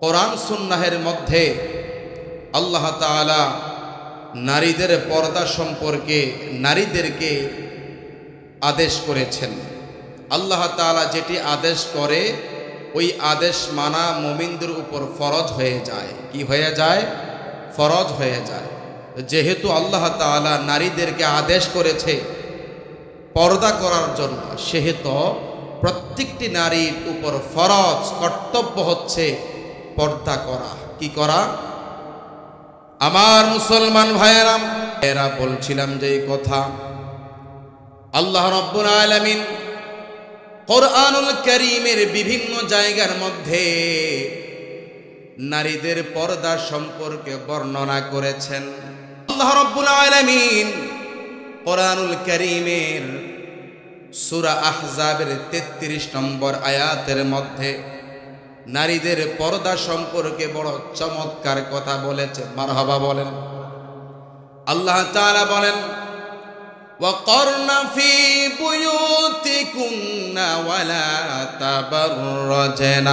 কোরআন সুন্নাহের মধ্যে আল্লাহ তাআলা নারীদের পর্দা সম্পর্কে নারীদেরকে আদেশ করেছেন। আল্লাহ তাআলা যেটি আদেশ করে ওই আদেশ মানা মুমিনদের উপর ফরজ হয়ে যায়। কি হয়ে যায়? ফরজ হয়ে যায়। যেহেতু আল্লাহ তাআলা নারীদেরকে আদেশ করেছে পর্দা করার জন্য, সেহেতু প্রত্যেকটি নারীর উপর ফরজ কর্তব্য হচ্ছে পর্দা করা। কি করা? আমার মুসলমান ভাইয়েরা, এরা বলছিলাম যে এই কথা আল্লাহ রাব্বুল আলামিন কোরআনুল কারীমের বিভিন্ন জায়গার মধ্যে নারীদের পর্দা সম্পর্কে বর্ণনা করেছেন। আল্লাহ রাব্বুল আলামিন কোরআনুল কারীমের সূরা আহজাবের 33 নম্বর আয়াতের মধ্যে নারীদের পর্দা সম্পর্কে বড় চমৎকার কথা বলেছে। মারহাবা বলেন। আল্লাহ তাআলা বলেন, وَقَرْنَ فِي بُيُوتِكُنَّ وَلَا تَبَرَّجْنَ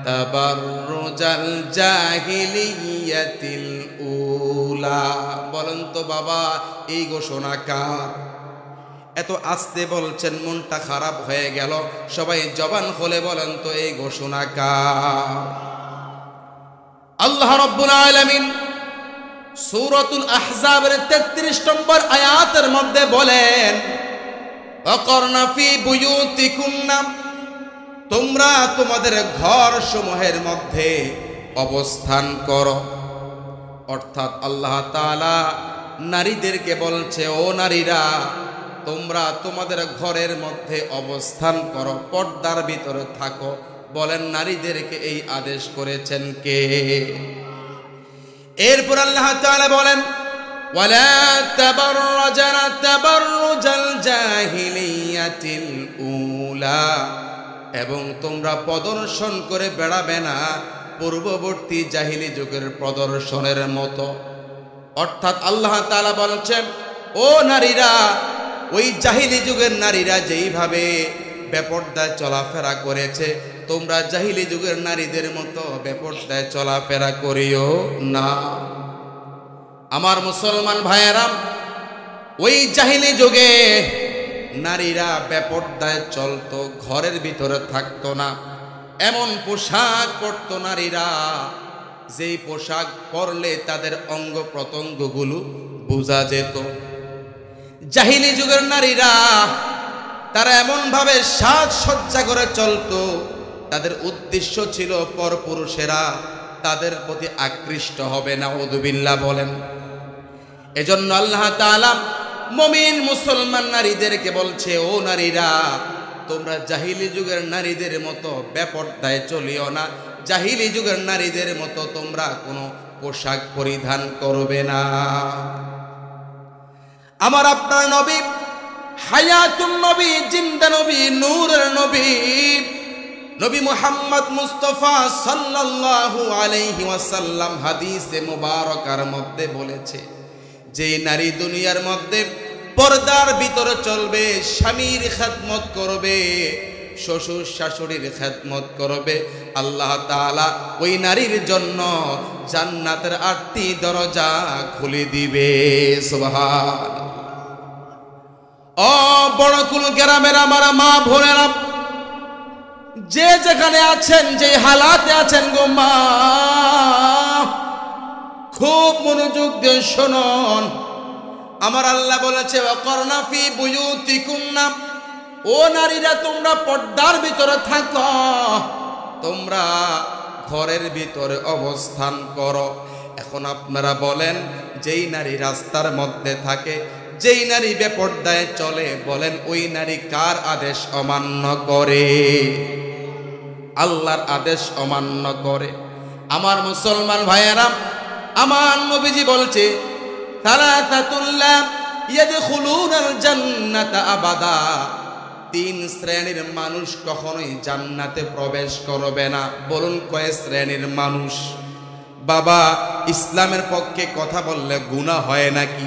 تَبَرُّجَ الْجَاهِلِيَّةِ الْأُولَى। বলেন তো বাবা, এই ঘোষণা কার? এত আস্তে বলছেন, মনটা খারাপ হয়ে গেল। সবাই জবান খুলে বলেন তো এই ঘোষণা কার? আল্লাহ রাব্বুল আলামিন সূরাতুল আহজাবের 33 নম্বর আয়াতের মধ্যে বলেন, ওয়াকরনা ফি বুয়ুতিকুন্না, তোমরা তোমাদের ঘর সমূহের মধ্যে অবস্থান করো। অর্থাৎ আল্লাহ তাআলা নারীদেরকে বলছে, ও নারীরা, তোমরা তোমাদের ঘরের মধ্যে অবস্থান করো, পর্দার ভিতরে থাকো। বলেন নারীদেরকে এই আদেশ করেছেন কে? এরপর আল্লাহ তাআলা বলেন, ওয়ালা তাবাররাজনা তাবাররুজাল জাহিলিয়াতিল উলা, এবং তোমরা প্রদর্শন করে বেড়াবে না পূর্ববর্তী জাহিলি যুগের প্রদর্শনের মতো। অর্থাৎ আল্লাহ তাআলা বলছেন, ও নারীরা, ওই জাহিলি যুগের নারীরা যেইভাবে বেপরদায় চলাফেরা করেছে, তোমরা জাহিলি যুগের নারীদের মতো বেপরদায় চলাফেরা করিও না। আমার মুসলমান ভাইয়েরা, ওই জাহিলি যুগে নারীরা বেপরদায় চলতো, ঘরের ভিতরে থাকতো না। এমন পোশাক পরতো নারীরা, যেই পোশাক পরলে তাদের অঙ্গ প্রত্যঙ্গগুলো বোঝা যেত। জাহিলি যুগের নারীরা তারা এমন ভাবে সাজসজ্জা করে চলতো, তাদের উদ্দেশ্য ছিল পরপুরুষেরা তাদের প্রতি আকৃষ্ট হবে না। নাউযুবিল্লাহ বলেন। এজন্য আল্লাহ তাআলা মুমিন মুসলমান নারীদেরকে বলছে, ও নারীরা, তোমরা জাহিলি যুগের নারীদের মতো বেপরদায় চলিও না। জাহিলি যুগের নারীদের মতো তোমরা কোনো পোশাক পরিধান করবে না। আমার আপনার নবী, হায়াতুন নবী, জিন্দা নবী, নূরের নবী, নবী মুহাম্মদ মুস্তাফা সাল্লাল্লাহু আলাইহি ওয়াসাল্লাম হাদিসে মুবারকার মধ্যে বলেছে, যে নারী দুনিয়ার মধ্যে পর্দার ভিতরে চলবে, স্বামীর খেদমত করবে, শ্বশুর শাশুড়ির খেদমত করবে, আল্লাহ তাআলা ওই নারীর জন্য জান্নাতের 8টি দরজা খুলে দিবে। সুবহানাল্লাহ। ও বড়কুল গ্রামের আমার মা বোনেরা, যে যেখানে আছেন, যে হালাতে আছেন গো মা, খুব মনোযোগ দিয়ে শুনুন। আমার আল্লাহ বলেছে, ওয়াকরনা ফি বুয়ুতিকুন্না, ও নারীরা, তোমরা পর্দার ভিতরে থাকো, তোমরা ঘরের ভিতরে অবস্থান করো। এখন আপনারা বলেন, যেই নারী রাস্তার মধ্যে থাকে, যেই নারী বেপর্দায় চলে, বলেন ওই নারী কার আদেশ অমান্য করে? আল্লাহর আদেশ অমান্য করে। আমার মুসলমান ভাইয়েরা, আমার নবীজি বলছে, সালাসাতুল্লা ইয়াদখুলুনাল জান্নাতা আবাদা, 3 শ্রেণীর মানুষ কখনোই জান্নাতে প্রবেশ করবে না। বলুন কয় শ্রেণীর মানুষ? বাবা, ইসলামের পক্ষে কথা বললে গুনাহ হয় নাকি?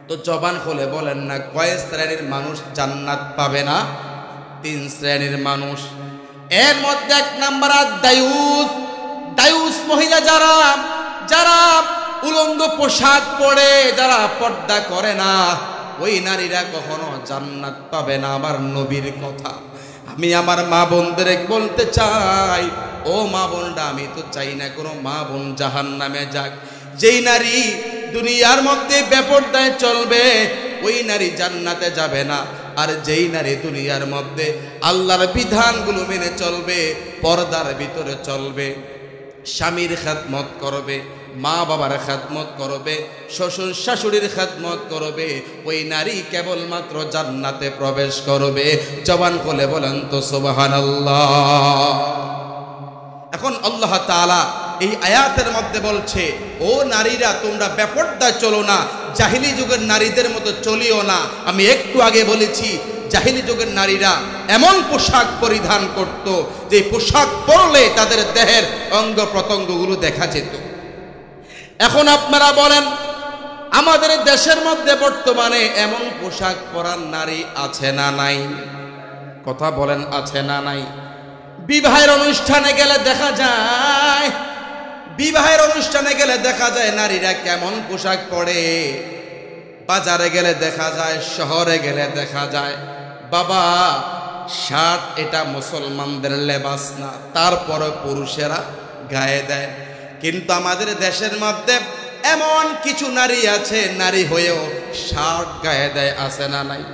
তো জবান খুলে বলেন না, কয় শ্রেণীর মানুষ জান্নাত পাবে না? 3 শ্রেণীর মানুষ। এর মধ্যে 1 নাম্বার দায়ুস। মহিলা যারা যারা উলঙ্গ পোশাক পরে যারা পর্দা করে না, ওই নারীরা কখনো জান্নাত পাবে না। আমার নবীর কথা আমি আমার মা বোনদের বলতে চাই, ও মা বোনরা, আমি তো চাই না কোনো মা বোন জাহান্নামে যাক। যেই নারী দুনিয়ার মধ্যে বেপরদায় চলবে ওই নারী জান্নাতে যাবে না। আর যেই নারী দুনিয়ার মধ্যে আল্লাহর বিধানগুলো মেনে চলবে, পর্দার ভিতরে চলবে, স্বামীর খেদমত করবে, মা বাবার খেদমত করবে, শ্বশুর শাশুড়ির খেদমত করবে, ওই নারী কেবলমাত্র জান্নাতে প্রবেশ করবে। জবান খুলে বলেন তো সুবহানাল্লাহ। এখন আল্লাহ তাআলা এই আয়াতের মধ্যে বলছে, ও নারীরা তোমরা বেপরদায় চলো না, জাহিলি যুগের নারীদের মতো চলিও না। আমি একটু আগে বলেছি জাহিলি যুগের নারীরা এমন পোশাক পরিধান করত যে পোশাক পরলে তাদের দেহের অঙ্গ প্রত্যঙ্গগুলো দেখা যেত। এখন আপনারা বলেন আমাদের দেশের মধ্যে বর্তমানে এমন পোশাক পরার নারী আছে না নাই? কথা বলেন, আছে না নাই? বিবাহের অনুষ্ঠানে গেলে দেখা যায়, বিবাহের অনুষ্ঠানে গেলে দেখা যায় নারীরা কেমন পোশাক পরে। বাজারে গেলে দেখা যায়, শহরে গেলে দেখা যায়। বাবা, শার্ট এটা মুসলমানদের লেবাস না, তারপরে পুরুষেরা গায়ে দেয়। কিন্তু আমাদের দেশের মধ্যে এমন কিছু নারী আছে, নারী হয়েও শার্ট গায়ে দেয়, আছে না নাই?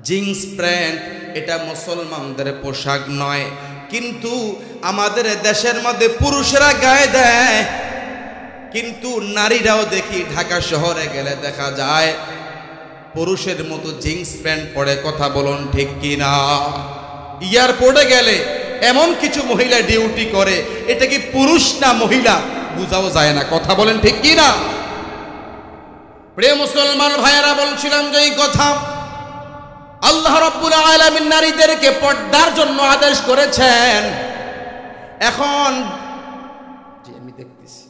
জিন্স প্যান্ট এটা মুসলমানদের পোশাক নয়, কিন্তু আমাদের দেশের মধ্যে পুরুষেরা গায়ে দেয়। কিন্তু নারীরাও দেখি ঢাকা শহরে গেলে দেখা যায় পুরুষের মতো জিন্স প্যান্ট পরে। কথা বলুন ঠিক কিনা? এয়ারপোর্টে গেলে এমন কিছু মহিলা ডিউটি করে, এটা কি পুরুষ না মহিলা বুঝাও যায় না। কথা বলেন ঠিক কিনা? প্রিয় মুসলমান ভাইয়েরা, বলছিলাম যে এই কথা, আল্লাহ রাব্বুল আলামিন নারীদেরকে পর্দার জন্য আদেশ করেছেন। এখন আমি দেখতেছি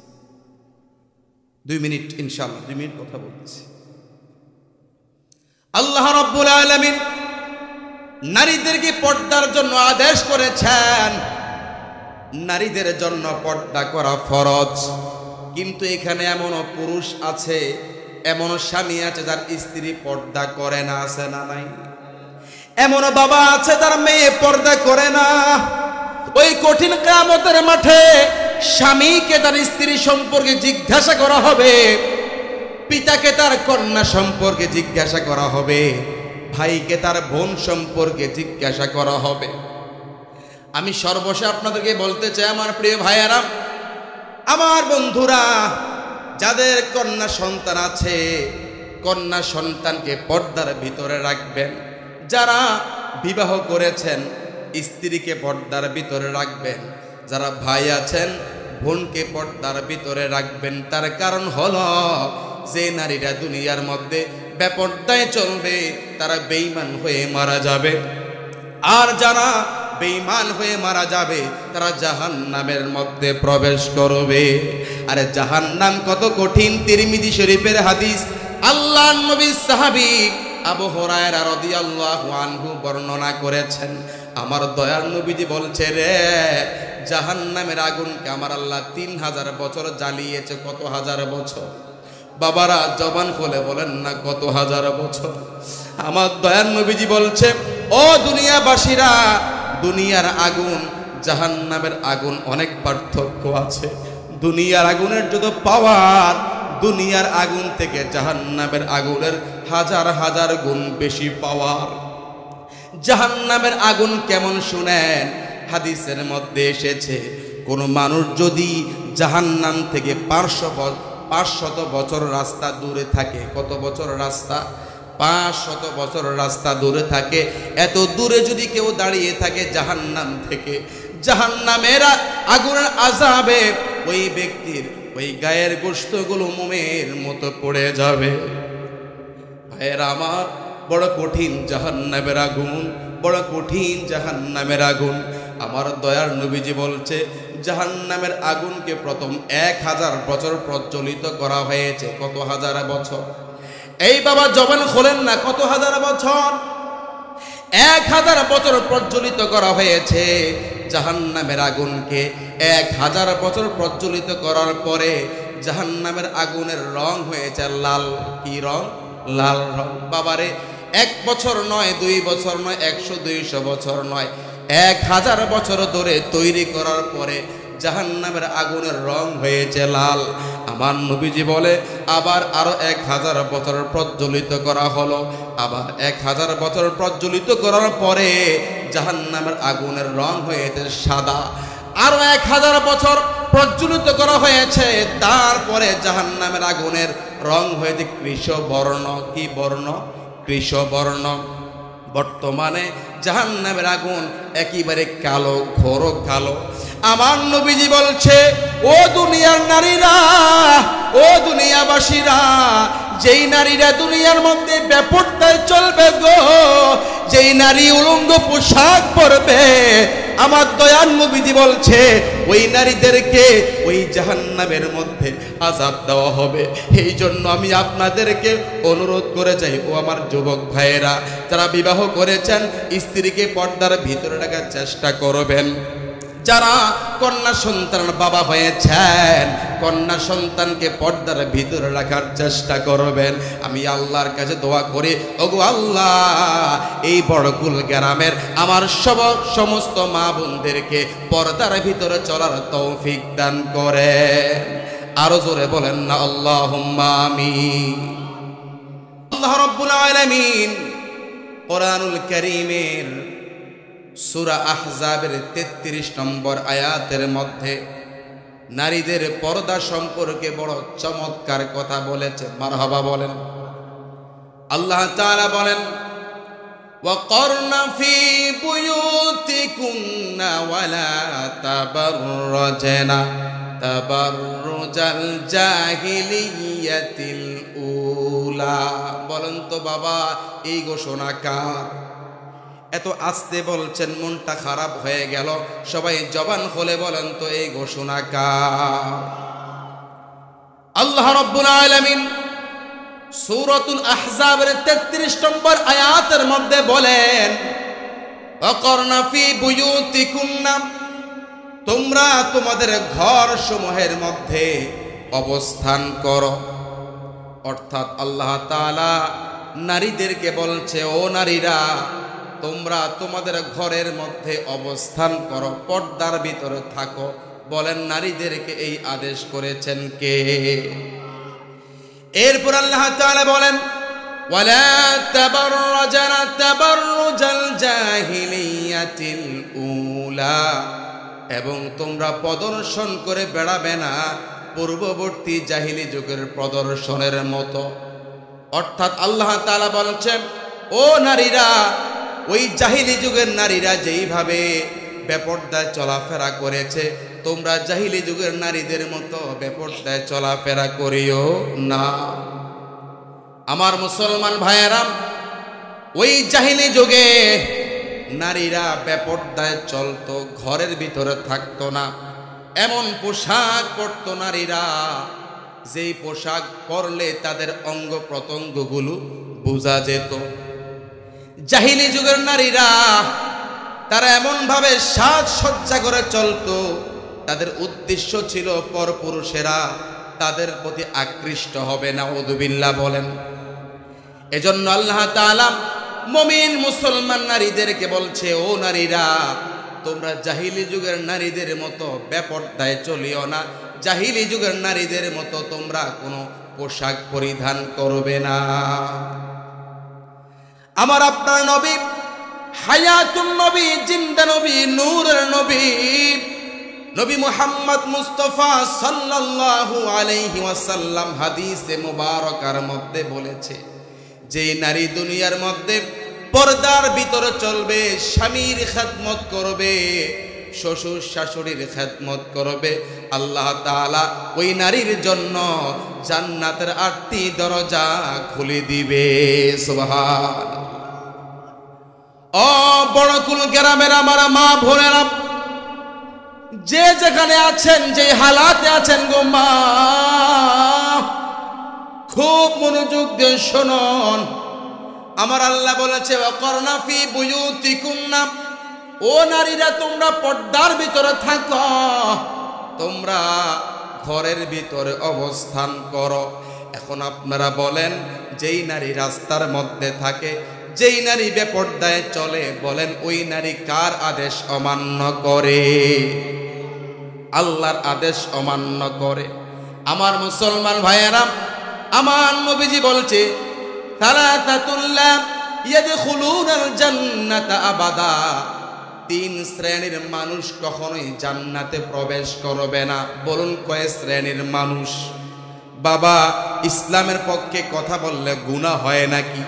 2 মিনিট, ইনশাআল্লাহ 2 মিনিট কথা বলতেছি। আল্লাহ রাব্বুল আলামিন নারীদেরকে পর্দার জন্য আদেশ করেছেন। নারীদের জন্য পর্দা করা ফরজ। কিন্তু এখানে এমনও পুরুষ আছে, এমনও স্বামী আছে যার স্ত্রী পর্দা করে না, আছে না নাই? এমনও বাবা আছে তার মেয়ে পর্দা করে না। ওই কঠিন কিয়ামতের মাঠে স্বামীকে তার স্ত্রী সম্পর্কে জিজ্ঞাসা করা হবে, পিতাকে তার কন্যা সম্পর্কে জিজ্ঞাসা করা হবে, ভাইকে তার বোন সম্পর্কে জিজ্ঞাসা করা হবে। আমি সর্বশেষ আপনাদেরকে বলতে চাই, আমার প্রিয় ভাইয়েরা, আমার বন্ধুরা, যাদের কন্যা সন্তান আছে, কন্যা সন্তানকে পর্দার ভিতরে রাখবেন। যারা বিবাহ করেছেন স্ত্রীকে পর্দার ভিতরে রাখবেন। যারা ভাই আছেন বোনকে পর্দার ভিতরে রাখবেন। তার কারণ হলো যে নারীরা দুনিয়ার মধ্যে বেপর্দায় চলবে তারা বেঈমান হয়ে মারা যাবে। আর যারা বেঈমান হয়ে মারা যাবে তারা জাহান্নামের মধ্যে প্রবেশ করবে। আরে জাহান্নাম কত কঠিন! তিরমিজি শরীফের হাদিস, আল্লাহর নবীর সাহাবী আবু হুরায়রা রাদিয়াল্লাহু আনহু বর্ণনা করেছেন, আমার দয়ার নবীজি বলছে, রে জাহান্নামের আগুনকে আমার আল্লাহ 3000 বছর জ্বালিয়েছে। কত হাজার বছর? বাবারা জবান খুলে বলেন না, কত হাজার বছর? আমার দয়ার নবীজি বলছে, ও দুনিয়াবাসীরা, দুনিয়ার আগুন জাহান্নামের আগুন অনেক পার্থক্য আছে। দুনিয়ার আগুনের যত পাওয়ার, দুনিয়ার আগুন থেকে জাহান্নামের আগুনের হাজার হাজার গুণ বেশি পাওয়ার। জাহান্নামের আগুন কেমন শুনেন, হাদিসের মধ্যে এসেছে, কোন মানুষ যদি জাহান্নাম থেকে 500 বছর রাস্তা দূরে থাকে, কত বছর রাস্তা? 500 বছর রাস্তা দূরে থাকে, এত দূরে যদি কেউ দাঁড়িয়ে থাকে জাহান্নাম থেকে, জাহান্নামের আগুনের আযাবে ওই ব্যক্তির ওই গায়ের গোশতগুলো মোমের মতো পড়ে যাবে। ভাইয়েরা আমার, বড় কঠিন জাহান্নামের আগুন, বড় কঠিন জাহান্নামের আগুন। আমার দয়ার নবীজি বলছে, জাহান্নামের আগুনকে প্রথম 1000 বছর প্রজ্বলিত করা হয়েছে। কত হাজার বছর? এই বাবা জবান খোলেন না, কত হাজার বছর? 1000 বছর প্রজ্বলিত করা হয়েছে। জাহান্নামের আগুনকে 1000 বছর প্রজ্বলিত করার পরে জাহান্নামের আগুনের রং হয়েছে লাল। কি রং? লাল রং। বাবারে, 1 বছর নয়, 2 বছর নয়, 100-200 বছর নয়, 1000 বছর ধরে তৈরি করার পরে জাহান্নামের আগুনের রং হয়েছে লাল। আমার নবীজি বলে আবার আরো 1000 বছর প্রজ্বলিত করা হলো। আবার 1000 বছর প্রজ্বলিত করার পরে জাহান্নামের আগুনের রং হয়েছে সাদা। আরো 1000 বছর প্রজ্বলিত করা হয়েছে, তারপরে জাহান্নামের আগুনের রং হয়েছে কৃষ্ণবর্ণ। কি বর্ণ? কৃষ্ণবর্ণ। বর্তমানে জাহান্নামের আগুন একেবারে কালো, ঘোর কালো। আমার নবীজি বলছে, ও দুনিয়ার নারীরা, ও দুনিয়াবাসীরা, যেই নারীরা দুনিয়ার মধ্যে বেপরদায় চলবে গো, যেই নারী উলঙ্গ পোশাক পরবে, আমার দয়ার নবীজি বলছে ওই নারীদেরকে ওই জাহান্নামের মধ্যে আযাব দেওয়া হবে। এই জন্য আমি আপনাদেরকে অনুরোধ করে যাই, ও আমার যুবক ভাইয়েরা, যারা বিবাহ করেছেন স্ত্রীকে পর্দার ভিতরে রাখার চেষ্টা করবেন। যারা কন্যা সন্তান বাবা হয়েছেন, কন্যা সন্তানকে পর্দার ভিতরে রাখার চেষ্টা করবেন। আমি আল্লাহর কাছে দোয়া করি, ওগো আল্লাহ, এই বড়কুল গ্রামের আমার সমস্ত মা বোনদেরকে পর্দার ভিতরে চলার তৌফিক দান করেন। আরো জোরে বলেন না আল্লাহুম্মা আমিন। আল্লাহ রাব্বুল আলামিন কোরআনুল কারীমের সূরা আহজাবের 33 নম্বর আয়াতের মধ্যে নারীদের পর্দা সম্পর্কে বড় চমৎকার কথা বলেছে। মারহাবা বলেন। আল্লাহ তাআলা বলেন, ওয়াকরনা ফি বুয়ুতিকুন্না ওয়ালা তাবাররাজনা তাবাররুজাল জাহিলিয়াতিল উলা। বলেন তো বাবা, এই ঘোষণা কার? এত আস্তে বলছেন, মনটা খারাপ হয়ে গেল। সবাই জবান খুলে বলেন তো এই ঘোষণা কার? আল্লাহ রাব্বুল আলামিন সূরাতুল আহজাবের 33 নম্বর আয়াতের মধ্যে বলেন, ওয়াকরনা ফি বুয়ুতিকুন্না, তোমরা তোমাদের ঘর সমূহের মধ্যে অবস্থান করো। অর্থাৎ আল্লাহ তাআলা নারীদেরকে বলছে, ও নারীরা, তোমরা তোমাদের ঘরের মধ্যে অবস্থান করো, পর্দার ভিতরে থাকো। বলেন, নারীদেরকে এই আদেশ করেছেন কে? এরপর আল্লাহ তাআলা বলেন, ওয়ালা তাবাররাজনা তাবাররুজাল জাহিলিয়াতিল উলা, এবং তোমরা প্রদর্শন করে বেড়াবে না পূর্ববর্তী জাহিলি যুগের প্রদর্শনের মতো। অর্থাৎ আল্লাহ তাআলা বলছেন, ও নারীরা, ওই জাহিলি যুগের নারীরা যেইভাবে বেপরদায় চলাফেরা করেছে, তোমরা জাহিলি যুগের নারীদের মতো বেপরদায় চলাফেরা করিও না। আমার মুসলমান ভাইয়েরা, ওই জাহিলি যুগে নারীরা বেপরদায় চলতো, ঘরের ভিতরে থাকতো না। এমন পোশাক পরতো নারীরা, যেই পোশাক পরলে তাদের অঙ্গ প্রত্যঙ্গগুলো বোঝা যেত। জাহিলি যুগের নারীরা তারা এমন ভাবে সাজসজ্জা করে চলতো, তাদের উদ্দেশ্য ছিল পরপুরুষেরা তাদের প্রতি আকৃষ্ট হবে না। নাউযুবিল্লাহ বলেন। এজন্য আল্লাহ তাআলা মুমিন মুসলমান নারীদেরকে বলছে, ও নারীরা, তোমরা জাহিলি যুগের নারীদের মতো বেপরদায় চলিও না। জাহিলি যুগের নারীদের মতো তোমরা কোনো পোশাক পরিধান করবে না। আমার আপনার নবী, হায়াতুন নবী, জিন্দা নবী, নূরের নবী, নবী মুহাম্মদ মুস্তাফা সাল্লাল্লাহু আলাইহি ওয়াসাল্লাম হাদিসে মুবারকার মধ্যে বলেছে, যে নারী দুনিয়ার মধ্যে পর্দার ভিতরে চলবে, স্বামীর খেদমত করবে, শ্বশুর শাশুড়ির খেদমত করবে, আল্লাহ তাআলা ওই নারীর জন্য জান্নাতের 8টি দরজা খুলে দিবে। সুবহানাল্লাহ। ও বড়কুল গ্রামের আমার মা বোনেরা, যে যেখানে আছেন, যে হালাতে আছেন গো মা, খুব মনোযোগ দিয়ে শুনুন। আমার আল্লাহ বলেছে, ওয়াকরনা ফি বুয়ুতিকুন্না ও নারীরা তোমরা পর্দার ভিতরে থাকো, তোমরা ঘরের ভিতরে অবস্থান করো। এখন আপনারা বলেন, যেই নারী রাস্তার মধ্যে থাকে, যেই নারী বেপর্দায় চলে, বলেন ওই নারী কার আদেশ অমান্য করে? আল্লাহর আদেশ অমান্য করে। আমার মুসলমান ভাইয়েরা, আমার নবীজি বলছে সালাসাতুল্লাহ ইয়াদখুলুনাল জান্নাতা আবাদা, তিন শ্রেণীর মানুষ কখনোই জান্নাতে প্রবেশ করবে না। বলুন কয় শ্রেণীর মানুষ? বাবা, ইসলামের পক্ষে কথা বললে গুনাহ হয় নাকি?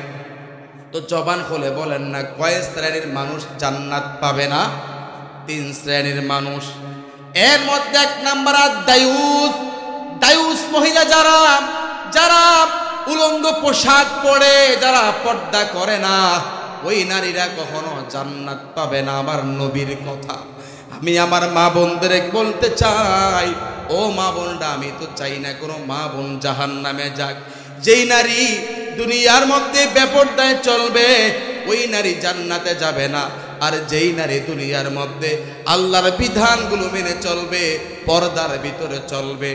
তো জবান খুলে বলেন না, কয় শ্রেণীর মানুষ জান্নাত পাবে না? তিন শ্রেণীর মানুষ। এর মধ্যে এক নাম্বার দায়ুস। দায়ুস মহিলা যারা, যারা উলঙ্গ পোশাক পরে, যারা পর্দা করে না, ওই নারীরা কখনো জান্নাত পাবে না। আমার নবীর কথা। আমি আমার মা বোনদের বলতে চাই, ও মা বোনরা, আমি তো চাই না কোনো মা বোন জাহান্নামে যাক। যেই নারী দুনিয়ার মধ্যে বেপরদায় চলবে, ওই নারী জান্নাতে যাবে না। আর যেই নারী দুনিয়ার মধ্যে আল্লাহর বিধানগুলো মেনে চলবে, পর্দার ভিতরে চলবে,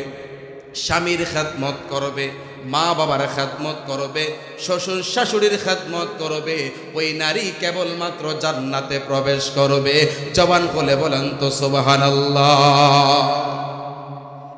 স্বামীর খেদমত করবে, মা বাবার খেদমত করবে, শ্বশুর শাশুড়ির খেদমত করবে, ওই নারী কেবলমাত্র জান্নাতে প্রবেশ করবে। জবান খুলে বলেন তো সুবহানাল্লাহ।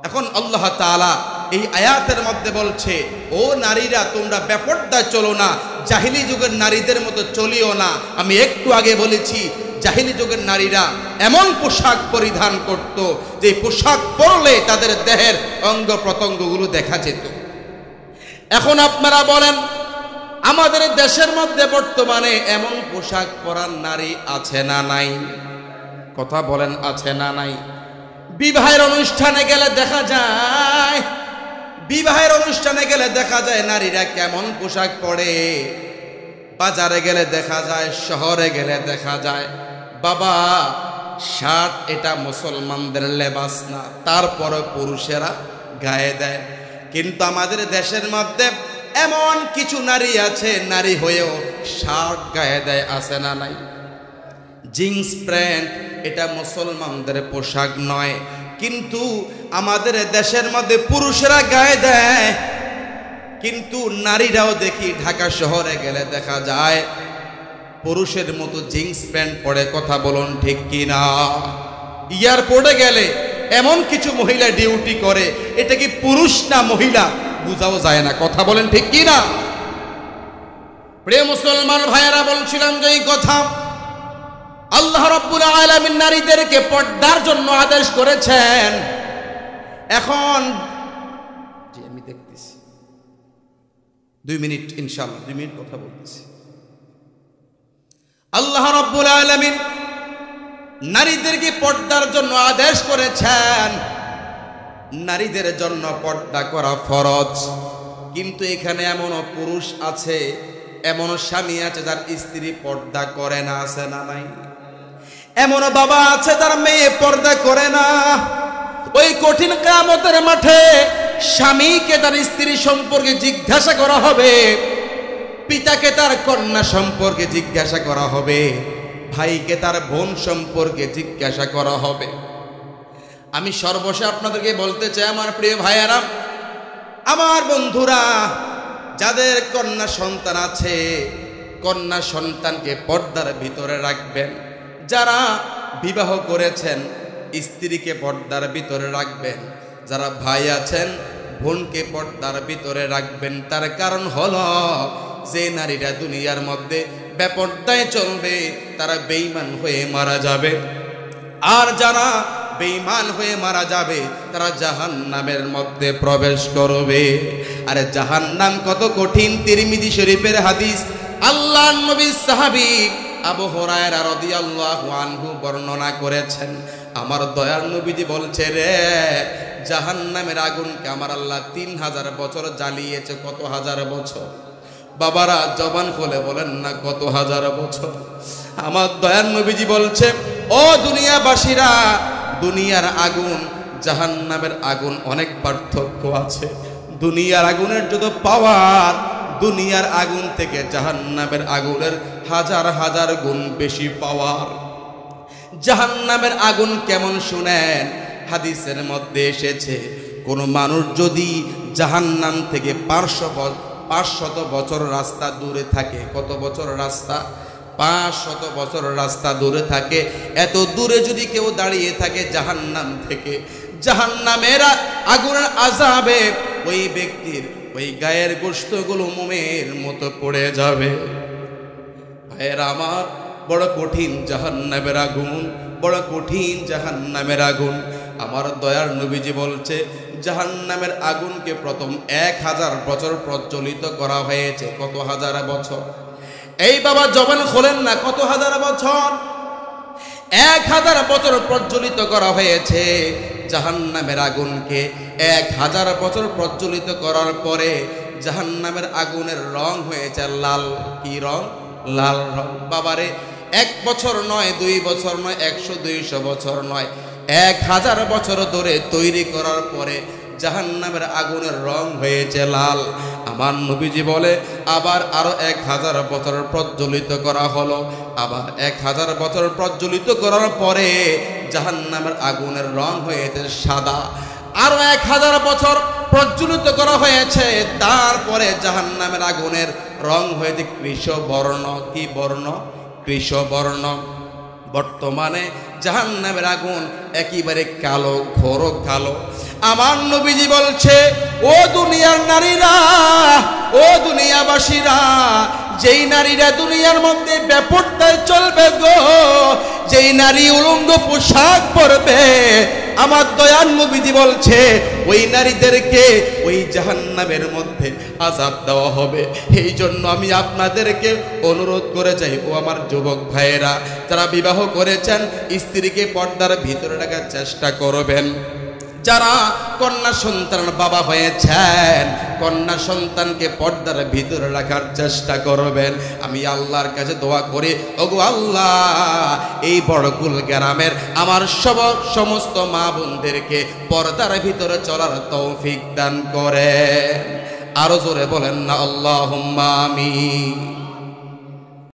এখন আল্লাহ তাআলা এই আয়াতের মধ্যে বলছে, ও নারীরা তোমরা বেপরদায় চলো না, জাহিলি যুগের নারীদের মতো চলিও না। আমি একটু আগে বলেছি, জাহিলি যুগের নারীরা এমন পোশাক পরিধান করত যে পোশাক পরলে তাদের দেহের অঙ্গ প্রত্যঙ্গগুলো দেখা যেত। এখন আপনারা বলেন, আমাদের দেশের মধ্যে বর্তমানে এমন পোশাক পরার নারী আছে না নাই? কথা বলেন, আছে না নাই? বিবাহের অনুষ্ঠানে গেলে দেখা যায়, বিবাহের অনুষ্ঠানে গেলে দেখা যায় নারীরা কেমন পোশাক পরে। বাজারে গেলে দেখা যায়, শহরে গেলে দেখা যায়। বাবা, শার্ট এটা মুসলমানদের লেবাস না, তারপরে পুরুষেরা গায়ে দেয়। কিন্তু আমাদের দেশের মধ্যে এমন কিছু নারী আছে, নারী হয়েও শার্ট গায়ে দেয়, আছে না নাই? জিন্স প্যান্ট এটা মুসলমানদের পোশাক নয়, কিন্তু আমাদের দেশের মধ্যে পুরুষেরা গায়ে দেয়। কিন্তু নারীরাও দেখি ঢাকা শহরে গেলে দেখা যায় পুরুষের মতো জিন্স প্যান্ট পরে। কথা বলুন ঠিক কিনা? এয়ারপোর্টে গেলে এমন কিছু মহিলা ডিউটি করে, এটা কি পুরুষ না মহিলা বুঝাও যায় না। কথা বলেন ঠিক কিনা? প্রিয় মুসলমান ভাইয়েরা, বলছিলাম যে এই কথা, আল্লাহ রাব্বুল আলামিন নারীদেরকে পর্দার জন্য আদেশ করেছেন। এখন আমি দেখতেছি 2 মিনিট, ইনশাআল্লাহ 2 মিনিট কথা বলতেছি। আল্লাহ রাব্বুল আলামিন নারীদেরকে পর্দার জন্য আদেশ করেছেন। নারীদের জন্য পর্দা করা ফরজ। কিন্তু এখানে এমনও পুরুষ আছে, এমনও স্বামী আছে যার স্ত্রী পর্দা করে না, আছে না নাই? এমনও বাবা আছে তার মেয়ে পর্দা করে না। ওই কঠিন কিয়ামতের মাঠে স্বামীকে তার স্ত্রী সম্পর্কে জিজ্ঞাসা করা হবে, পিতাকে তার কন্যা সম্পর্কে জিজ্ঞাসা করা হবে, ভাইকে তার বোন সম্পর্কে জিজ্ঞাসা করা হবে। আমি সর্বশেষ আপনাদেরকে বলতে চাই, আমার প্রিয় ভাইয়েরা, আমার বন্ধুরা, যাদের কন্যা সন্তান আছে, কন্যা সন্তানকে পর্দার ভিতরে রাখবেন। যারা বিবাহ করেছেন, স্ত্রীকে পর্দার ভিতরে রাখবেন। যারা ভাই আছেন, বোনকে পর্দার ভিতরে রাখবেন। তার কারণ হলো, যে নারীরা দুনিয়ার মধ্যে বেপর্দায় চলবে, তারা বেঈমান হয়ে মারা যাবে। আর যারা বেঈমান হয়ে মারা যাবে, তারা জাহান্নামের মধ্যে প্রবেশ করবে। আরে জাহান্নাম কত কঠিন! তিরমিজি শরীফের হাদিস, আল্লাহর নবীর সাহাবী আবু হুরায়রা রাদিয়াল্লাহু আনহু বর্ণনা করেছেন, আমার দয়ার নবীজি বলছে, রে জাহান্নামের আগুনকে আমার আল্লাহ 3000 বছর জ্বালিয়েছে। কত হাজার বছর? বাবারা, জবান খুলে বলেন না, কত হাজার বছর? আমার দয়ার নবীজি বলছে, ও দুনিয়াবাসীরা, দুনিয়ার আগুন জাহান্নামের আগুন অনেক পার্থক্য আছে। দুনিয়ার আগুনের যত পাওয়ার, দুনিয়ার আগুন থেকে জাহান্নামের আগুনের হাজার হাজার গুণ বেশি পাওয়ার। জাহান্নামের আগুন কেমন শুনেন, হাদিসের মধ্যে এসেছে কোন মানুষ যদি জাহান্নাম থেকে 500 বছর রাস্তা দূরে থাকে, কত বছর রাস্তা? 500 বছর রাস্তা দূরে থাকে, এত দূরে যদি কেউ দাঁড়িয়ে থাকে জাহান্নাম থেকে, জাহান্নামের আগুনের আযাবে ওই ব্যক্তির ওই গায়ের গোশতগুলো মোমের মতো পড়ে যাবে। ভাইয়েরা আমার, বড় কঠিন জাহান্নামের আগুন, বড় কঠিন জাহান্নামের আগুন। আমার দয়ার নবীজি বলছে জাহান্নামের আগুনকে প্রথম 1000 বছর প্রজ্বলিত করা হয়েছে। কত হাজার বছর? এই বাবা জবান খোলেন না, কত হাজার বছর? 1000 বছর প্রজ্বলিত করা হয়েছে জাহান্নামের আগুনকে। 1000 বছর প্রজ্বলিত করার পরে জাহান্নামের আগুনের রং হয়েছে লাল। কি রং? লাল রং। বাবারে, 1 বছর নয়, 2 বছর নয়, 100-200 বছর নয়, 1000 বছর ধরে তৈরি করার পরে জাহান্নামের আগুনের রং হয়েছে লাল। আমার নবীজি বলে আবার আরো 1000 বছর প্রজ্বলিত করা হলো। আবার 1000 বছর প্রজ্বলিত করার পরে জাহান্নামের আগুনের রং হয়েছে সাদা। আরো 1000 বছর প্রজ্বলিত করা হয়েছে, তারপরে জাহান্নামের আগুনের রং হয়েছে কৃষ্ণবর্ণ। কি বর্ণ? কৃষ্ণবর্ণ। বর্তমানে জাহান্নামের আগুন একেবারে কালো, ঘোর কালো। আমার নবীজি বলছে, ও দুনিয়ার নারীরা, ও দুনিয়াবাসীরা, যেই নারীরা দুনিয়ার মধ্যে বেপরদায় চলবে গো, যেই নারী উলঙ্গ পোশাক পরবে, আমার দয়ার নবীজি বলছে ওই নারীদেরকে ওই জাহান্নামের মধ্যে আযাব দেওয়া হবে। এই জন্য আমি আপনাদেরকে অনুরোধ করে যাই, ও আমার যুবক ভাইয়েরা, যারা বিবাহ করেছেন স্ত্রীকে পর্দার ভিতরে রাখার চেষ্টা করবেন। যারা কন্যা সন্তান বাবা হয়েছেন, কন্যা সন্তানকে পর্দার ভিতরে রাখার চেষ্টা করবেন। আমি আল্লাহর কাছে দোয়া করি, ওগো আল্লাহ, এই বড়কুল গ্রামের আমার সমস্ত মা বোনদেরকে পর্দার ভিতরে চলার তৌফিক দান করেন। আরো জোরে বলেন না আল্লাহুম্মা আমিন।